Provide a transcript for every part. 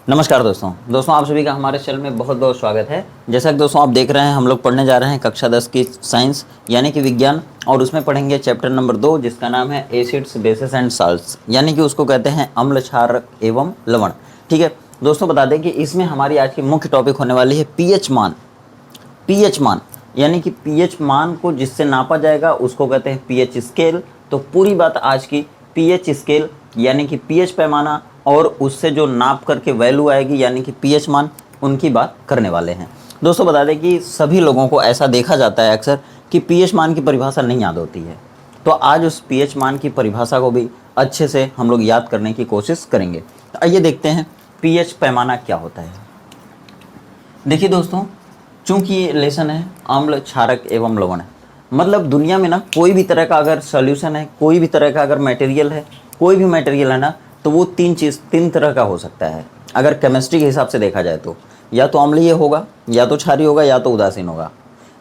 नमस्कार दोस्तों आप सभी का हमारे चैनल में बहुत बहुत स्वागत है। जैसा कि दोस्तों आप देख रहे हैं, हम लोग पढ़ने जा रहे हैं कक्षा 10 की साइंस यानी कि विज्ञान, और उसमें पढ़ेंगे चैप्टर नंबर 2 जिसका नाम है एसिड्स बेसिस एंड साल्ट्स, यानी कि उसको कहते हैं अम्ल क्षारक एवं लवण। ठीक है दोस्तों, बता दें कि इसमें हमारी आज की मुख्य टॉपिक होने वाली है पीएच मान। पीएच मान यानी कि पीएच मान को जिससे नापा जाएगा उसको कहते हैं पीएच स्केल। तो पूरी बात आज की पीएच स्केल यानी कि पीएच पैमाना और उससे जो नाप करके वैल्यू आएगी यानी कि पीएच मान, उनकी बात करने वाले हैं। दोस्तों बता दें कि सभी लोगों को ऐसा देखा जाता है अक्सर कि पीएच मान की परिभाषा नहीं याद होती है, तो आज उस पीएच मान की परिभाषा को भी अच्छे से हम लोग याद करने की कोशिश करेंगे। तो आइए देखते हैं पीएच पैमाना क्या होता है। देखिए दोस्तों, चूंकि ये लेसन है अम्ल क्षारक एवं लवण, मतलब दुनिया में ना कोई भी तरह का अगर सॉल्यूशन है, कोई भी तरह का अगर मटेरियल है, कोई भी मटेरियल है ना, तो वो तीन तरह का हो सकता है। अगर केमिस्ट्री के हिसाब से देखा जाए तो या तो अम्लीय होगा, या तो क्षारीय होगा, या तो उदासीन होगा।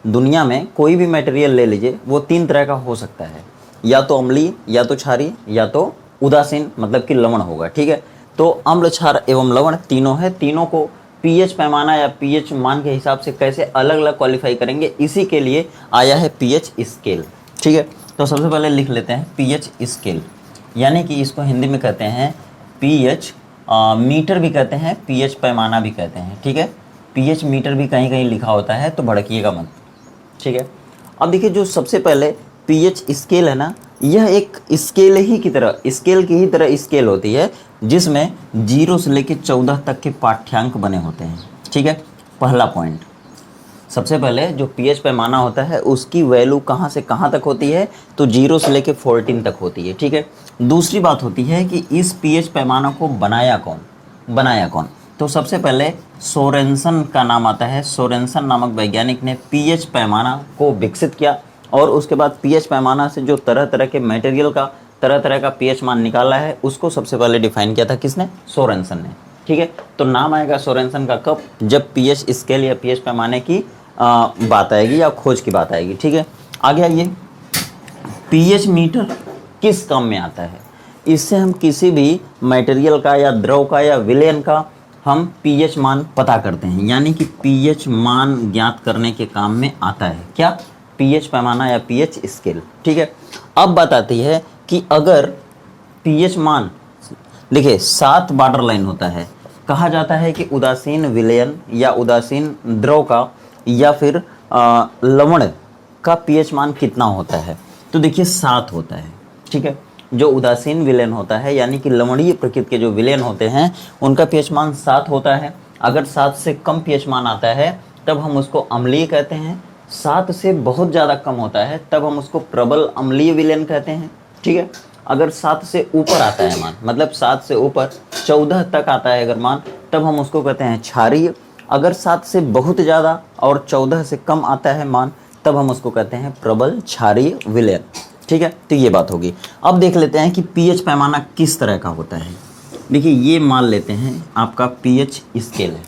दुनिया में कोई भी मटेरियल ले लीजिए, वो तीन तरह का हो सकता है, या तो अम्लीय, या तो क्षारीय, या तो उदासीन मतलब कि लवण होगा। ठीक है, तो अम्ल क्षार एवं लवण तीनों है। तीनों को पीएच पैमाना या पीएच मान के हिसाब से कैसे अलग अलग क्वालिफाई करेंगे, इसी के लिए आया है पीएच स्केल। ठीक है, तो सबसे पहले लिख लेते हैं पीएच स्केल, यानी कि इसको हिंदी में कहते हैं पीएच मीटर भी कहते हैं, पीएच पैमाना भी कहते हैं। ठीक है, पीएच मीटर भी कहीं कहीं लिखा होता है, तो भड़किएगा मत। ठीक है, अब देखिए जो सबसे पहले पीएच स्केल है ना, यह एक स्केल ही की तरह, स्केल की ही तरह स्केल होती है जिसमें 0 से लेकर 14 तक के पाठ्यांक बने होते हैं। ठीक है, पहला पॉइंट, सबसे पहले जो पीएच पैमाना होता है उसकी वैल्यू कहाँ से कहाँ तक होती है, तो 0 से लेकर 14 तक होती है। ठीक है, दूसरी बात होती है कि इस पीएच पैमाना को बनाया कौन, तो सबसे पहले सोरेनसन का नाम आता है। सोरेनसन नामक वैज्ञानिक ने पीएच पैमाना को विकसित किया, और उसके बाद पीएच पैमाना से जो तरह तरह के मटेरियल का तरह तरह का पीएच मान निकाला है, उसको सबसे पहले डिफाइन किया था किसने? सोरेनसन ने। ठीक है, तो नाम आएगा सोरेनसन का कब? जब पीएच स्केल या पीएच पैमाने की बात आएगी या खोज की बात आएगी। ठीक है, आगे आइए, पीएच मीटर किस काम में आता है? इससे हम किसी भी मटेरियल का या द्रव का या विलयन का हम पीएच मान पता करते हैं, यानी कि पीएच मान ज्ञात करने के काम में आता है। क्या? पीएच पैमाना या पीएच स्केल। ठीक है, अब बात आती है कि अगर पीएच मान, देखिए 7 बॉर्डर लाइन होता है, कहा जाता है कि उदासीन विलयन या उदासीन द्रव का या फिर लवण का पीएच मान कितना होता है, तो देखिए 7 होता है। ठीक है, जो उदासीन विलयन होता है यानी कि लवणीय प्रकृति के जो विलयन होते हैं उनका पीएच मान 7 होता है। अगर 7 से कम पीएच मान आता है तब हम उसको अम्लीय कहते हैं। 7 से बहुत ज़्यादा कम होता है तब हम उसको प्रबल अम्लीय विलयन कहते हैं। ठीक है, अगर 7 से ऊपर आता है मान, मतलब 7 से ऊपर 14 तक आता है अगर मान, तब हम उसको कहते हैं क्षारीय। अगर 7 से बहुत ज़्यादा और 14 से कम आता है मान, तब हम उसको कहते हैं प्रबल क्षारीय विलयन। ठीक है, तो ये बात होगी। अब देख लेते हैं कि पीएच पैमाना किस तरह का होता है। देखिए ये मान लेते हैं आपका पीएच स्केल है।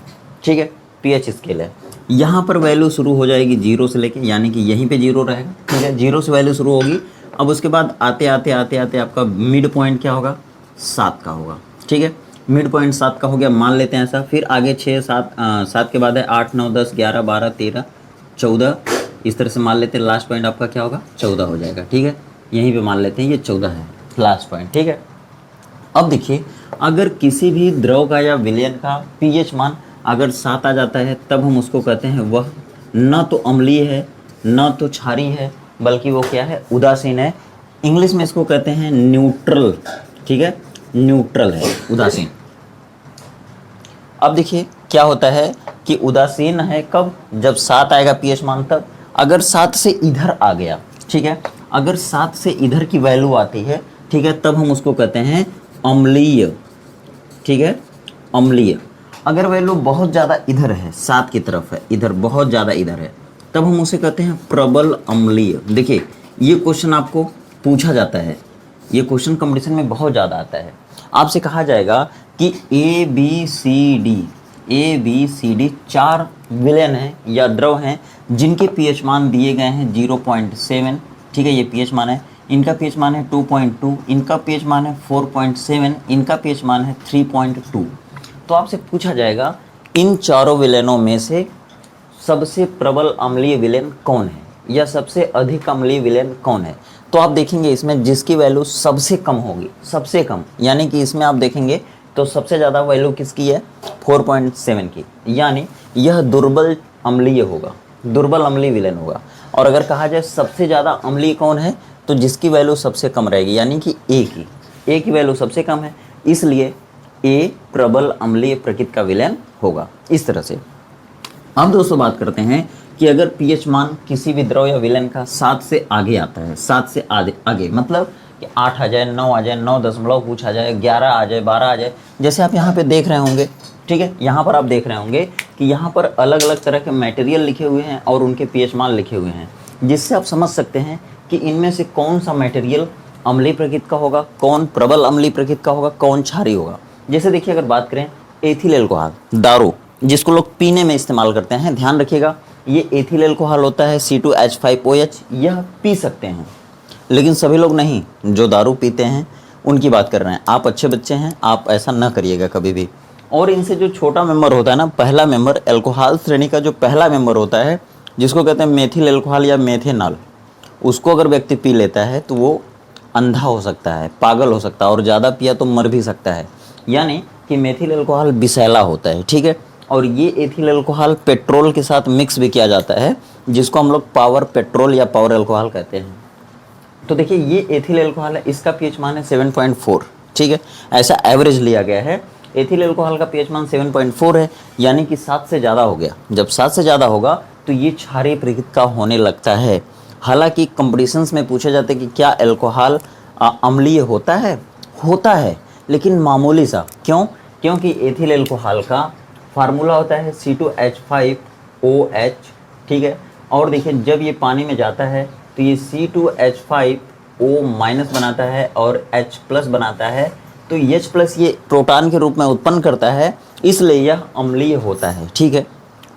ठीक है, पीएच स्केल है, यहाँ पर वैल्यू शुरू हो जाएगी 0 से लेके, यानी कि यहीं पे 0 रहेगा। ठीक है, 0 से वैल्यू शुरू होगी। अब उसके बाद आते आते आते आते आपका मिड पॉइंट क्या होगा? 7 का होगा। ठीक है, मिड पॉइंट 7 का हो गया, मान लेते हैं ऐसा। फिर आगे 6 7 7 के बाद है 8 9 10 11 12 13 14, इस तरह से मान लेते हैं। लास्ट पॉइंट आपका क्या होगा? 14 हो जाएगा। ठीक है, यहीं पे मान लेते हैं ये 14 है लास्ट पॉइंट। ठीक है, अब देखिए अगर किसी भी द्रव का या विलयन का पीएच मान अगर 7 आ जाता है तब हम उसको कहते हैं वह न तो अम्लीय है न तो क्षारीय है, बल्कि वो क्या है? उदासीन है। इंग्लिश में इसको कहते हैं न्यूट्रल। ठीक है, न्यूट्रल है, उदासीन। अब देखिए क्या होता है कि उदासीन है कब? जब 7 आएगा पीएच मान तब। अगर 7 से इधर आ गया, ठीक है, अगर 7 से इधर की वैल्यू आती है, ठीक है, तब हम उसको कहते हैं अम्लीय। ठीक है, अम्लीय। अगर वैल्यू बहुत ज़्यादा इधर है, 7 की तरफ है, इधर बहुत ज़्यादा इधर है, तब हम उसे कहते हैं प्रबल अम्लीय। देखिए ये क्वेश्चन आपको पूछा जाता है, ये क्वेश्चन कंपटीशन में बहुत ज़्यादा आता है। आपसे कहा जाएगा कि ए बी सी डी 4 विलयन हैं या द्रव हैं जिनके पीएच मान दिए गए हैं 0.7। ठीक है, ये पीएच मान है। इनका पीएच मान है 2.2, इनका पीएच मान है 4.7, इनका पीएच मान है 3.2। तो आपसे पूछा जाएगा इन चारों विलेनों में से सबसे प्रबल अम्लीय विलेन कौन है या सबसे अधिक अम्लीय विलेन कौन है। तो आप देखेंगे इसमें जिसकी वैल्यू सबसे कम होगी, सबसे कम, यानी कि इसमें आप देखेंगे तो सबसे ज़्यादा वैल्यू किसकी है 4.7 की, यानी यह दुर्बल अम्लीय होगा, दुर्बल अम्लीय विलेन होगा। और अगर कहा जाए सबसे ज़्यादा अम्लीय कौन है तो जिसकी वैल्यू सबसे कम रहेगी, यानी कि ए की वैल्यू सबसे कम है, इसलिए ए प्रबल अम्लीय प्रकृति का विलेन होगा। इस तरह से अब दोस्तों बात करते हैं कि अगर पीएच मान किसी भी द्रव या विलेन का 7 से आगे आता है, 7 से आगे मतलब कि 8 आ जाए, 9 आ जाए, 9 कुछ आ जाए, 11 आ जाए, 12 आ जाए, जैसे आप यहाँ पे देख रहे होंगे, ठीक है, यहाँ पर आप देख रहे होंगे कि यहाँ पर अलग अलग तरह के मटेरियल लिखे हुए हैं और उनके पीएच मान लिखे हुए हैं, जिससे आप समझ सकते हैं कि इनमें से कौन सा मटेरियल अम्लीय प्रकृति का होगा, कौन प्रबल अम्लीय प्रकृति का होगा, कौन क्षारीय होगा। जैसे देखिए अगर बात करें एथिल अल्कोहल, दारू जिसको लोग पीने में इस्तेमाल करते हैं, ध्यान रखिएगा ये एथिल अल्कोहल होता है C2H5OH, यह पी सकते हैं लेकिन सभी लोग नहीं, जो दारू पीते हैं उनकी बात कर रहे हैं। आप अच्छे बच्चे हैं, आप ऐसा ना करिएगा कभी भी। और इनसे जो छोटा मेंबर होता है ना, पहला मेंबर, अल्कोहल श्रेणी का जो पहला मेंबर होता है जिसको कहते हैं मेथिल अल्कोहल या मेथेनॉल, उसको अगर व्यक्ति पी लेता है तो वो अंधा हो सकता है, पागल हो सकता है और ज़्यादा पिया तो मर भी सकता है। यानी कि मेथिल अल्कोहल विषैला होता है, ठीक है। और ये एथिल अल्कोहल पेट्रोल के साथ मिक्स भी किया जाता है, जिसको हम लोग पावर पेट्रोल या पावर अल्कोहल कहते हैं। तो देखिए ये एथिल अल्कोहल है, इसका पीएच मान है 7.4, ठीक है, ऐसा एवरेज लिया गया है। एथिल अल्कोहल का पीएच मान 7.4 है, यानी कि 7 से ज़्यादा हो गया। जब 7 से ज़्यादा होगा तो ये क्षारीय प्रकृति का होने लगता है। हालांकि कंपटीशंस में पूछा जाता है कि क्या अल्कोहल अम्लीय होता है, लेकिन मामूली सा। क्यों? क्योंकि एथिल अल्कोहल का फार्मूला होता है C2H5OH, ठीक है। और देखिए जब ये पानी में जाता है तो ये C2H5O- बनाता है और H+ बनाता है, तो H+ ये प्रोटॉन के रूप में उत्पन्न करता है, इसलिए यह अम्लीय होता है, ठीक है।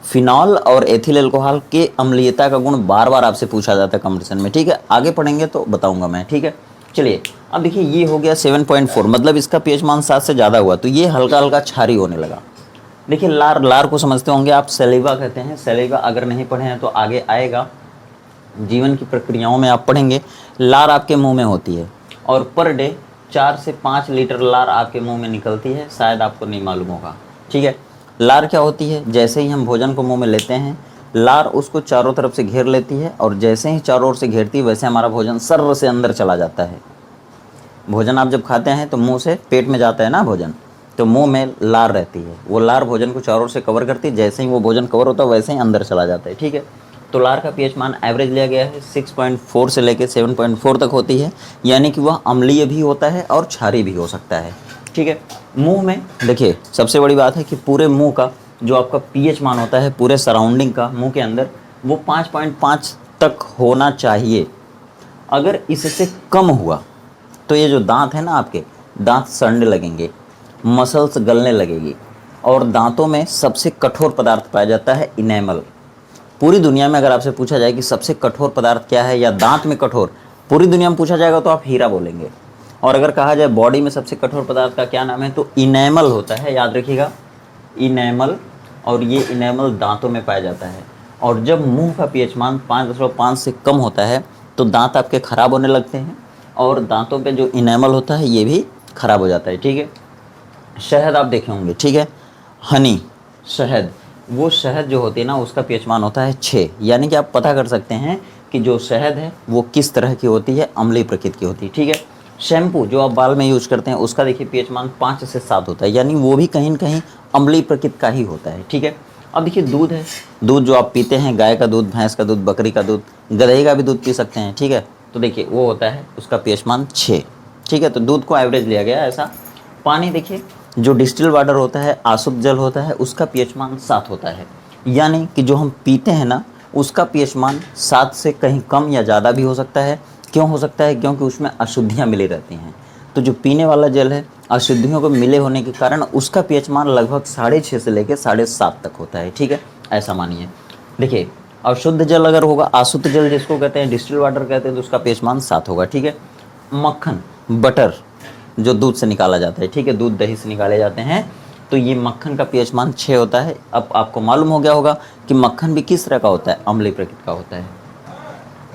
फिनॉल और एथिल अल्कोहल के अम्लीयता का गुण बार बार आपसे पूछा जाता है कंपटीशन में, ठीक है। आगे पढ़ेंगे तो बताऊंगा मैं, ठीक है। चलिए अब देखिए ये हो गया 7.4, मतलब इसका पीएच मान 7 से ज़्यादा हुआ तो ये हल्का हल्का क्षारीय होने लगा। देखिए लार को समझते होंगे आप, सलीवा कहते हैं। सलीवा अगर नहीं पढ़े हैं तो आगे आएगा, जीवन की प्रक्रियाओं में आप पढ़ेंगे। लार आपके मुंह में होती है और पर डे 4 से 5 लीटर लार आपके मुंह में निकलती है, शायद आपको नहीं मालूम होगा, ठीक है। लार क्या होती है? जैसे ही हम भोजन को मुंह में लेते हैं, लार उसको चारों तरफ से घेर लेती है और जैसे ही चारों ओर से घेरती है वैसे हमारा भोजन सर्र से अंदर चला जाता है। भोजन आप जब खाते हैं तो मुंह से पेट में जाता है ना भोजन, तो मुंह में लार रहती है, वो लार भोजन को चारों ओर से कवर करती है, जैसे ही वो भोजन कवर होता है वैसे ही अंदर चला जाता है, ठीक है। तो लार का पीएच मान एवरेज लिया गया है 6.4 से लेकर 7.4 तक होती है, यानी कि वह अम्लीय भी होता है और क्षारीय भी हो सकता है, ठीक है। मुंह में देखिए सबसे बड़ी बात है कि पूरे मुंह का जो आपका पीएच मान होता है, पूरे सराउंडिंग का मुंह के अंदर, वो 5.5 तक होना चाहिए। अगर इससे कम हुआ तो ये जो दांत है ना आपके, दांत सड़ने लगेंगे, मसल्स गलने लगेगी और दांतों में सबसे कठोर पदार्थ पाया जाता है इनेमल। पूरी दुनिया में अगर आपसे पूछा जाए कि सबसे कठोर पदार्थ क्या है या दांत में कठोर, पूरी दुनिया में पूछा जाएगा तो आप हीरा बोलेंगे। और अगर कहा जाए बॉडी में सबसे कठोर पदार्थ का क्या नाम है तो इनेमल होता है, याद रखिएगा इनेमल। और ये इनेमल दांतों में पाया जाता है। और जब मुंह का पीएच मान 5.5 से कम होता है तो दांत आपके ख़राब होने लगते हैं और दांतों पे जो इनेमल होता है ये भी ख़राब हो जाता है, ठीक है। शहद आप देखे होंगे, ठीक है, हनी, शहद, वो शहद जो होती है ना उसका पीएच मान होता है 6, यानी कि आप पता कर सकते हैं कि जो शहद है वो किस तरह की होती है, अम्लीय प्रकृति की होती है, ठीक है। शैम्पू जो आप बाल में यूज करते हैं उसका देखिए पीएच मान 5 से 7 होता है, यानी वो भी कहीं न कहीं अम्लीय प्रकृति का ही होता है, ठीक है। अब देखिए दूध है, दूध जो आप पीते हैं, गाय का दूध, भैंस का दूध, बकरी का दूध, गधे का भी दूध पी सकते हैं, ठीक है। तो देखिए वो होता है उसका पीएच मान 6, ठीक है। तो दूध को एवरेज लिया गया ऐसा। पानी देखिए जो डिस्टिल वाटर होता है, आशुद्ध जल होता है, उसका पीएच मान 7 होता है, यानी कि जो हम पीते हैं ना उसका पीएच मान 7 से कहीं कम या ज़्यादा भी हो सकता है। क्यों हो सकता है? क्योंकि उसमें अशुद्धियाँ मिली रहती हैं। तो जो पीने वाला जल है अशुद्धियों को मिले होने के कारण उसका पीएच मान लगभग 6.5 से लेकर 7.5 तक होता है, ठीक है, ऐसा मानिए। देखिए अशुद्ध जल अगर होगा, अशुद्ध जल जिसको कहते हैं, डिस्टिल वाटर कहते हैं, तो उसका पीएच मान 7 होगा, ठीक है। मक्खन, बटर जो दूध से निकाला जाता है, ठीक है, दूध दही से निकाले जाते हैं, तो ये मक्खन का पीएच मान 6 होता है। अब आपको मालूम हो गया होगा कि मक्खन भी किस तरह का होता है, अम्लीय प्रकृति का होता है।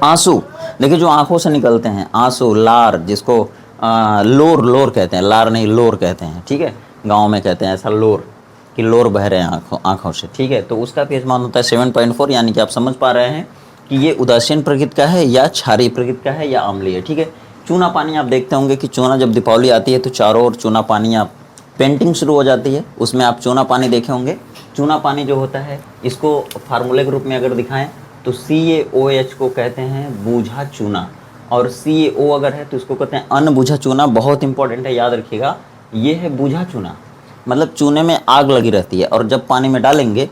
आंसू, देखिए जो आंखों से निकलते हैं आंसू, लार, जिसको लोर कहते हैं, लार नहीं लोर कहते हैं, ठीक है, गाँव में कहते हैं ऐसा लोर, कि लोर बह रहे हैं आंखों से, ठीक है। तो उसका पीएच मान होता है 7.4, यानी कि आप समझ पा रहे हैं कि ये उदासीन प्रकृति का है या क्षारीय प्रकृति का है या अम्लीय, ठीक है। चूना पानी, आप देखते होंगे कि चूना जब दीपावली आती है तो चारों ओर चूना पानी, आप पेंटिंग शुरू हो जाती है, उसमें आप चूना पानी देखे होंगे। चूना पानी जो होता है, इसको फार्मूले के रूप में अगर दिखाएं तो CaOH को कहते हैं बूझा चूना, और CaO अगर है तो इसको कहते हैं अनबूझा चूना। बहुत इंपॉर्टेंट है, याद रखिएगा, ये है बूझा चूना, मतलब चूने में आग लगी रहती है, और जब पानी में डालेंगे,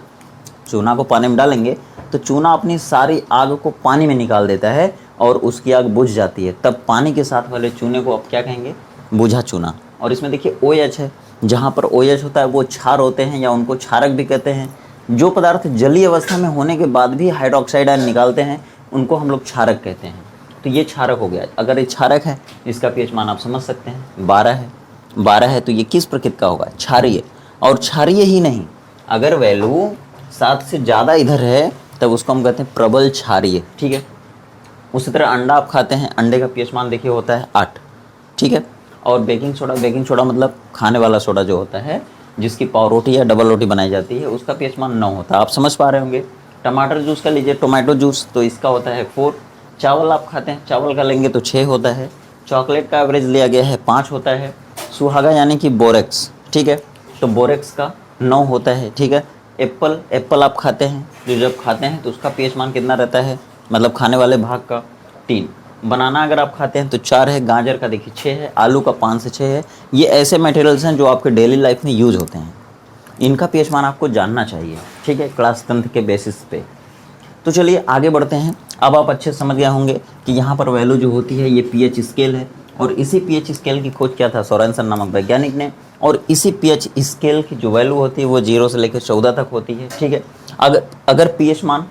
चूना को पानी में डालेंगे तो चूना अपनी सारी आग को पानी में निकाल देता है और उसकी आग बुझ जाती है, तब पानी के साथ वाले चूने को आप क्या कहेंगे, बूझा चूना। और इसमें देखिए OH है, जहाँ पर OH होता है वो क्षार होते हैं या उनको क्षारक भी कहते हैं। जो पदार्थ जलीय अवस्था में होने के बाद भी हाइड्रोक्साइड आयन निकालते हैं उनको हम लोग क्षारक कहते हैं। तो ये क्षारक हो गया। अगर ये क्षारक है, इसका पीएच मान आप समझ सकते हैं 12 है, तो ये किस प्रकृति का होगा, क्षारीय। और क्षारीय ही नहीं, अगर वैल्यू 7 से ज़्यादा इधर है तब उसको हम कहते हैं प्रबल क्षारीय, ठीक है। उसी तरह अंडा आप खाते हैं, अंडे का पीएच मान देखिए होता है 8, ठीक है। और बेकिंग सोडा मतलब खाने वाला सोडा जो होता है, जिसकी पाव रोटी या डबल रोटी बनाई जाती है, उसका पीएच मान 9 होता है। आप समझ पा रहे होंगे। टमाटर जूस का लीजिए, टोमेटो जूस, तो इसका होता है 4। चावल आप खाते हैं, चावल का लेंगे तो 6 होता है। चॉकलेट का एवरेज लिया गया है 5 होता है। सुहागा यानी कि बोरेक्स, ठीक है, तो बोरेक्स का 9 होता है, ठीक है। एप्पल आप खाते हैं, जो जब खाते हैं तो उसका पीएच मान कितना रहता है, मतलब खाने वाले भाग का 3। बनाना अगर आप खाते हैं तो 4 है। गाजर का देखिए 6 है। आलू का 5 से 6 है। ये ऐसे मटेरियल्स हैं जो आपके डेली लाइफ में यूज होते हैं, इनका पीएच मान आपको जानना चाहिए, ठीक है, क्लास 10th के बेसिस पे। तो चलिए आगे बढ़ते हैं। अब आप अच्छे समझ गए होंगे कि यहाँ पर वैल्यू जो होती है ये पीएच स्केल है, और इसी पीएच स्केल की खोज क्या था, सोरेनसन नामक वैज्ञानिक ने। और इसी पीएच स्केल की जो वैल्यू होती है वो 0 से लेकर 14 तक होती है, ठीक है। अगर पीएच मान,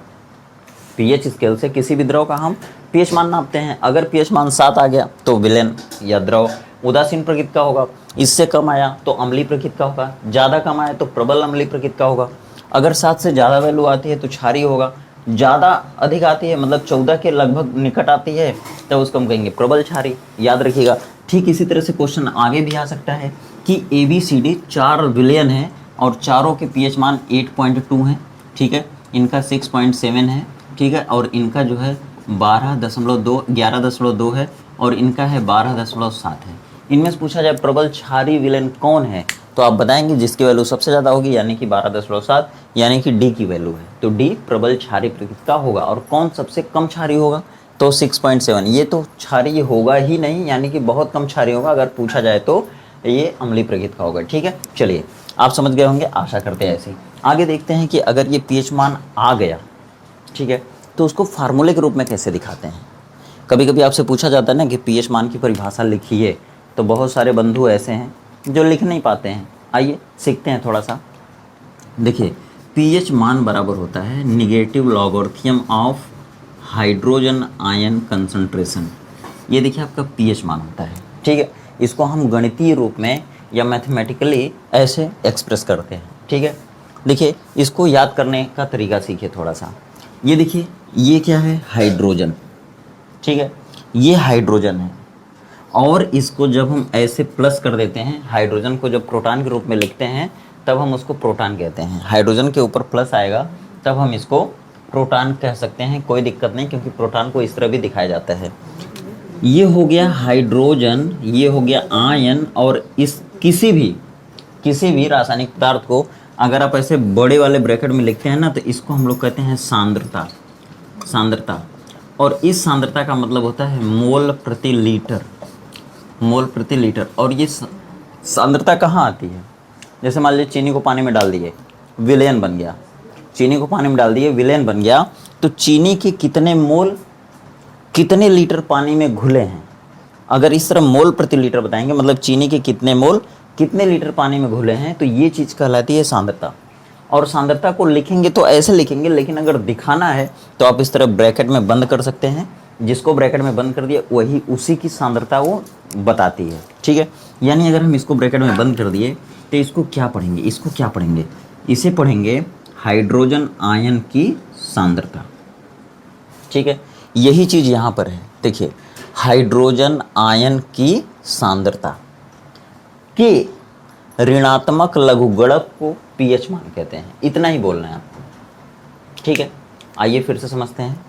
पीएच स्केल से किसी भी द्रव का हम पीएच मान नापते हैं, अगर पीएच मान 7 आ गया तो विलेन या द्रव उदासीन प्रकृति का होगा, इससे कम आया तो अम्लीय प्रकृति का होगा, ज़्यादा कम आया तो प्रबल अम्लीय प्रकृति का होगा। अगर 7 से ज़्यादा वैल्यू आती है तो क्षारीय होगा, ज़्यादा अधिक आती है मतलब 14 के लगभग निकट आती है तो उसको हम कहेंगे प्रबल क्षारीय, याद रखिएगा। ठीक इसी तरह से क्वेश्चन आगे भी आ सकता है कि ABCD 4 विलयन है और चारों के पीएच मान 8.2 है, ठीक है, इनका 6.7 है, ठीक है, और इनका जो है 11.2 है, और इनका है 12.7 है। इनमें से पूछा जाए प्रबल क्षारीय विलयन कौन है, तो आप बताएंगे जिसकी वैल्यू सबसे ज़्यादा होगी, यानी कि 12.7, यानी कि डी की वैल्यू है, तो डी प्रबल क्षारीय प्रकृति का होगा। और कौन सबसे कम क्षारीय होगा, तो 6.7, ये तो क्षारीय होगा ही नहीं, यानी कि बहुत कम क्षारीय होगा। अगर पूछा जाए तो ये अम्लीय प्रकृति का होगा, ठीक है। चलिए आप समझ गए होंगे, आशा करते हैं ऐसे ही। आगे देखते हैं कि अगर ये पीएच मान आ गया, ठीक है, तो उसको फार्मूले के रूप में कैसे दिखाते हैं। कभी कभी आपसे पूछा जाता है ना कि पीएच मान की परिभाषा लिखिए, तो बहुत सारे बंधु ऐसे हैं जो लिख नहीं पाते हैं। आइए सीखते हैं थोड़ा सा। देखिए पीएच मान बराबर होता है negative logarithm of hydrogen ion concentration. ये देखिए आपका पीएच मान होता है, ठीक है। इसको हम गणितीय रूप में या मैथमेटिकली ऐसे एक्सप्रेस करते हैं, ठीक है। देखिए इसको याद करने का तरीका सीखिए थोड़ा सा। ये देखिए ये क्या है, हाइड्रोजन, ठीक है, ये हाइड्रोजन है, और इसको जब हम ऐसे प्लस कर देते हैं, हाइड्रोजन को जब प्रोटॉन के रूप में लिखते हैं तब हम उसको प्रोटॉन कहते हैं। हाइड्रोजन के ऊपर प्लस आएगा तब हम इसको प्रोटॉन कह सकते हैं, कोई दिक्कत नहीं, क्योंकि प्रोटॉन को इस तरह भी दिखाया जाता है। ये हो गया हाइड्रोजन, ये हो गया आयन, और इस किसी भी रासायनिक पदार्थ को अगर आप ऐसे बड़े वाले ब्रैकेट में लिखते हैं ना, तो इसको हम लोग कहते हैं सांद्रता। और इस सांद्रता का मतलब होता है मोल प्रति लीटर। और ये सांद्रता कहाँ आती है, जैसे मान लीजिए चीनी को पानी में डाल दिए, विलयन बन गया, चीनी को पानी में डाल दिए, विलयन बन गया, तो चीनी के कितने मोल कितने लीटर पानी में घुले हैं। अगर इस तरह मोल प्रति लीटर बताएंगे, मतलब चीनी के कितने मोल कितने लीटर पानी में घुले हैं, तो ये चीज़ कहलाती है सांद्रता। और सांद्रता को लिखेंगे तो ऐसे लिखेंगे, लेकिन अगर दिखाना है तो आप इस तरह ब्रैकेट में बंद कर सकते हैं। जिसको ब्रैकेट में बंद कर दिया वही उसी की सांद्रता वो बताती है, ठीक है। यानी अगर हम इसको ब्रैकेट में बंद कर दिए तो इसको क्या पढ़ेंगे, इसको क्या पढ़ेंगे, इसे पढ़ेंगे हाइड्रोजन आयन की सांद्रता। ठीक है, यही चीज़ यहाँ पर है। देखिए, हाइड्रोजन आयन की सांद्रता के ऋणात्मक लघुगणक को पीएच मान कहते हैं। इतना ही बोलना है आपको। ठीक है, आइए फिर से समझते हैं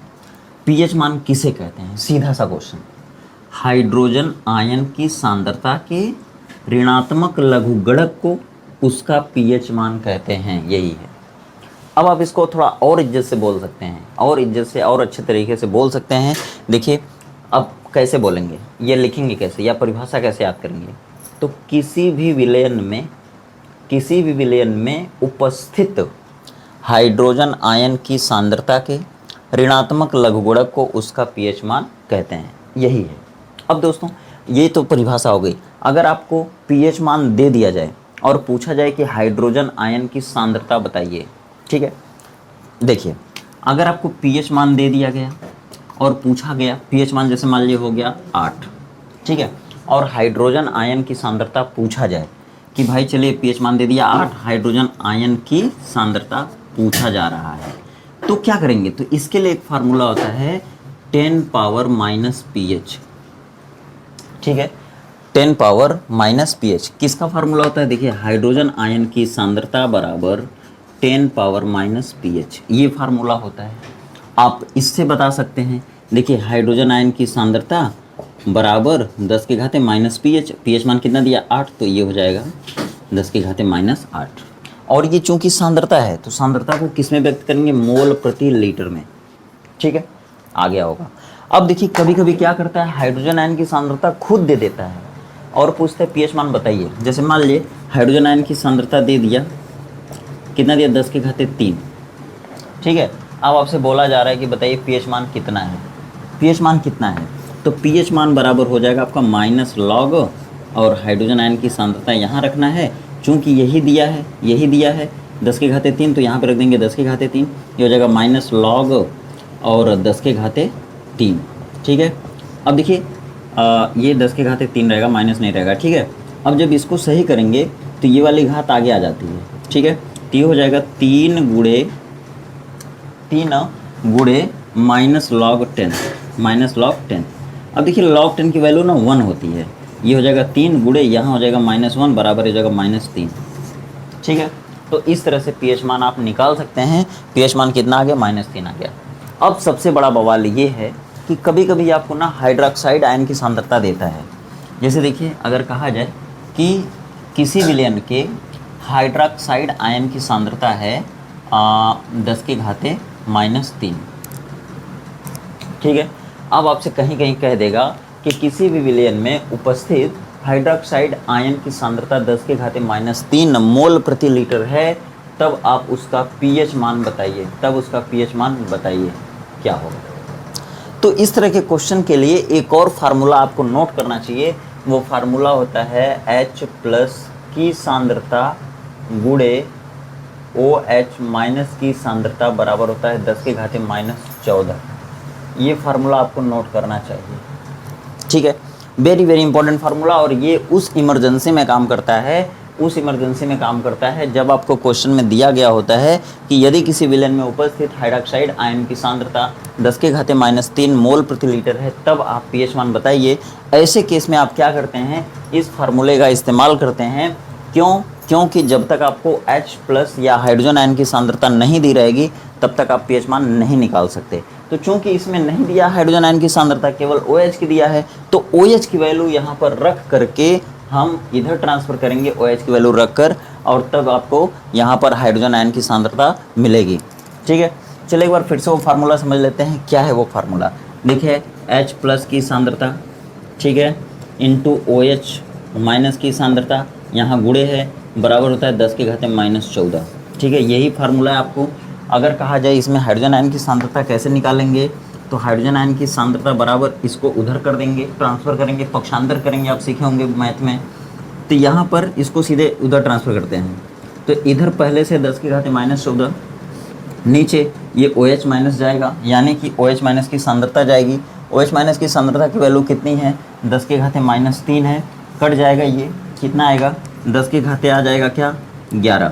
पीएच मान किसे कहते हैं। सीधा सा क्वेश्चन, हाइड्रोजन आयन की सांद्रता के ऋणात्मक लघुगणक को उसका पीएच मान कहते हैं, यही है। अब आप इसको थोड़ा और इज्जत से बोल सकते हैं, और इज्जत से और अच्छे तरीके से बोल सकते हैं। देखिए, अब कैसे बोलेंगे, ये लिखेंगे कैसे, या परिभाषा कैसे याद करेंगे। तो किसी भी विलयन में उपस्थित हाइड्रोजन आयन की सांद्रता के ऋणात्मक लघुगणक को उसका पीएच मान कहते हैं, यही है। अब दोस्तों, ये तो परिभाषा हो गई। अगर आपको पीएच मान दे दिया जाए और पूछा जाए कि हाइड्रोजन आयन की सांद्रता बताइए, ठीक है, देखिए, अगर आपको पीएच मान दे दिया गया और पूछा गया पीएच मान, जैसे मान लीजिए हो गया 8, ठीक है, और हाइड्रोजन आयन की सांद्रता पूछा जाए कि भाई चलिए पीएच मान दे दिया 8, हाइड्रोजन आयन की सांद्रता पूछा जा रहा है, तो क्या करेंगे। तो इसके लिए एक फार्मूला होता है 10 पावर माइनस पीएच। ठीक है, 10 पावर माइनस पीएच किसका फार्मूला होता है। देखिए, हाइड्रोजन आयन की सांद्रता बराबर 10 पावर माइनस पीएच, ये फार्मूला होता है। आप इससे बता सकते हैं, देखिए, हाइड्रोजन आयन की सांद्रता बराबर 10 के घाते माइनस पीएच, पीएच मान कितना दिया 8, तो ये हो जाएगा 10 के घाते माइनस 8। और ये चूंकि सांद्रता है तो सांद्रता को किस में व्यक्त करेंगे, मोल प्रति लीटर में। ठीक है, आ गया होगा। अब देखिए, कभी कभी क्या करता है, हाइड्रोजन आयन की सांद्रता खुद दे देता है और पूछता है पीएच मान बताइए। जैसे मान लीजिए हाइड्रोजन आयन की सांद्रता दे दिया, कितना दिया, 10 के घाते 3। ठीक है, अब आपसे बोला जा रहा है कि बताइए पीएच मान कितना है, पीएच मान कितना है। तो पीएच मान बराबर हो जाएगा आपका माइनस लॉग, और हाइड्रोजन आयन की सांद्रता यहाँ रखना है, चूँकि यही दिया है 10 के घाते 3, तो यहाँ पे रख देंगे 10 के घाते 3, ये हो जाएगा माइनस लॉग और 10 के घाते 3। ठीक है, अब देखिए, ये 10 के घाते 3 रहेगा, माइनस नहीं रहेगा। ठीक है, अब जब इसको सही करेंगे तो ये वाली घात आगे आ जाती है। ठीक है, तो ये हो जाएगा 3 गुणे माइनस लॉग 10। अब देखिए, लॉग 10 की वैल्यू ना 1 होती है, ये हो जाएगा 3 गुणे, यहाँ हो जाएगा -1 बराबर हो जाएगा -3। ठीक है, तो इस तरह से पीएच मान आप निकाल सकते हैं। पीएच मान कितना आ गया, -3 आ गया। अब सबसे बड़ा बवाल ये है कि कभी कभी आपको ना हाइड्रोक्साइड आयन की सांद्रता देता है। जैसे देखिए, अगर कहा जाए कि किसी विलयन के हाइड्रोक्साइड आयन की सांद्रता है 10 के घाते -3। ठीक है, अब आपसे कहीं कहीं कह देगा कि किसी भी विलयन में उपस्थित हाइड्रोक्साइड आयन की सांद्रता 10 के घाते -3 मोल प्रति लीटर है, तब आप उसका पीएच मान बताइए, क्या होगा। तो इस तरह के क्वेश्चन के लिए एक और फार्मूला आपको नोट करना चाहिए। वो फार्मूला होता है H+ की सांद्रता गुणे OH- की सांद्रता बराबर होता है 10 के घाते -14। ये फार्मूला आपको नोट करना चाहिए। ठीक है, वेरी वेरी इंपॉर्टेंट फार्मूला, और ये उस इमरजेंसी में काम करता है जब आपको क्वेश्चन में दिया गया होता है कि यदि किसी विलयन में उपस्थित हाइड्रोक्साइड आयन की सांद्रता 10 के घाते -3 मोल प्रति लीटर है, तब आप पीएच मान बताइए। ऐसे केस में आप क्या करते हैं, इस फार्मूले का इस्तेमाल करते हैं। क्योंकि जब तक आपको H+ या हाइड्रोजन आयन की सांद्रता नहीं दी रहेगी तब तक आप पीएच मान नहीं निकाल सकते। तो चूंकि इसमें नहीं दिया हाइड्रोजन आयन की सांद्रता, केवल OH की दिया है, तो OH की वैल्यू यहाँ पर रख करके हम इधर ट्रांसफ़र करेंगे, OH की वैल्यू रख कर, और तब आपको यहाँ पर हाइड्रोजन आयन की सांद्रता मिलेगी। ठीक है, चलिए एक बार फिर से वो फार्मूला समझ लेते हैं। क्या है वो फार्मूला, देखिए, H+ की सांद्रता, ठीक है, इंटू OH- की सांद्रता, यहाँ गुणे है, बराबर होता है 10 के घाते -14। ठीक है, यही फार्मूला है आपको। अगर कहा जाए इसमें हाइड्रोजन आयन की सांद्रता कैसे निकालेंगे, तो हाइड्रोजन आयन की सांद्रता बराबर इसको उधर कर देंगे, ट्रांसफ़र करेंगे, पक्षांतर करेंगे, आप सीखे होंगे मैथ में। तो यहाँ पर इसको सीधे उधर ट्रांसफ़र करते हैं, तो इधर पहले से 10 के घाते -14, नीचे ये OH- जाएगा, यानी कि OH- की सांद्रता जाएगी। OH- की सांद्रता की वैल्यू कितनी है, 10 के घाते -3 है, कट जाएगा, ये कितना आएगा 10 की घाते आ जाएगा क्या 11,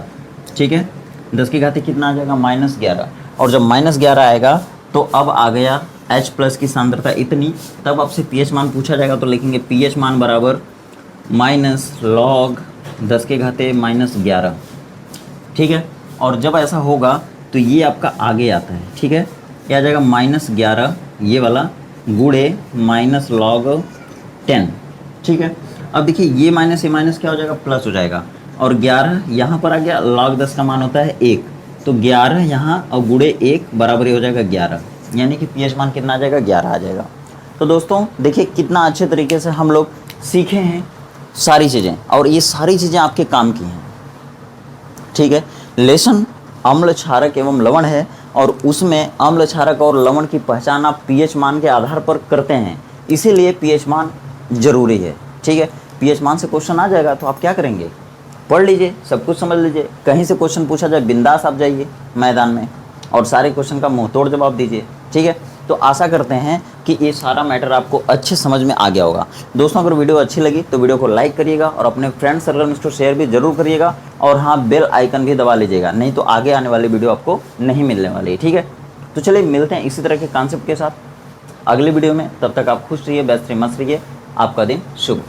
ठीक है। 10 की घाते कितना आ जाएगा -11, और जब -11 आएगा तो अब आ गया H प्लस की सांद्रता इतनी, तब आपसे pH मान पूछा जाएगा तो लिखेंगे pH मान बराबर -log 10 के घाते -11, ठीक है। और जब ऐसा होगा तो ये आपका आगे आता है, ठीक है, क्या आ जाएगा -11 ये वाला गुणे -log 10, ठीक है। अब देखिए ये माइनस क्या हो जाएगा प्लस हो जाएगा, और 11 यहाँ पर आ गया, log 10 का मान होता है 1, तो 11 यहाँ और गुणे 1 बराबर हो जाएगा 11, यानी कि pH मान कितना आ जाएगा 11 आ जाएगा। तो दोस्तों देखिए कितना अच्छे तरीके से हम लोग सीखे हैं सारी चीज़ें, और ये सारी चीज़ें आपके काम की हैं, ठीक है। लेसन अम्ल क्षारक एवं लवण है, और उसमें अम्ल क्षारक और लवण की पहचान आप pH मान के आधार पर करते हैं, इसीलिए pH मान जरूरी है, ठीक है। pH मान से क्वेश्चन आ जाएगा तो आप क्या करेंगे, पढ़ लीजिए, सब कुछ समझ लीजिए, कहीं से क्वेश्चन पूछा जाए बिंदास आप जाइए मैदान में और सारे क्वेश्चन का मुंह तोड़ जवाब दीजिए, ठीक है। तो आशा करते हैं कि ये सारा मैटर आपको अच्छे समझ में आ गया होगा। दोस्तों अगर वीडियो अच्छी लगी तो वीडियो को लाइक करिएगा और अपने फ्रेंड सर्कल में इसको शेयर भी जरूर करिएगा, और हाँ बेल आइकन भी दबा लीजिएगा, नहीं तो आगे आने वाली वीडियो आपको नहीं मिलने वाली है, ठीक है। तो चलिए मिलते हैं इसी तरह के कॉन्सेप्ट के साथ अगली वीडियो में, तब तक आप खुश रहिए, व्यस्त रहिए, मस्त रहिए, आपका दिन शुभ।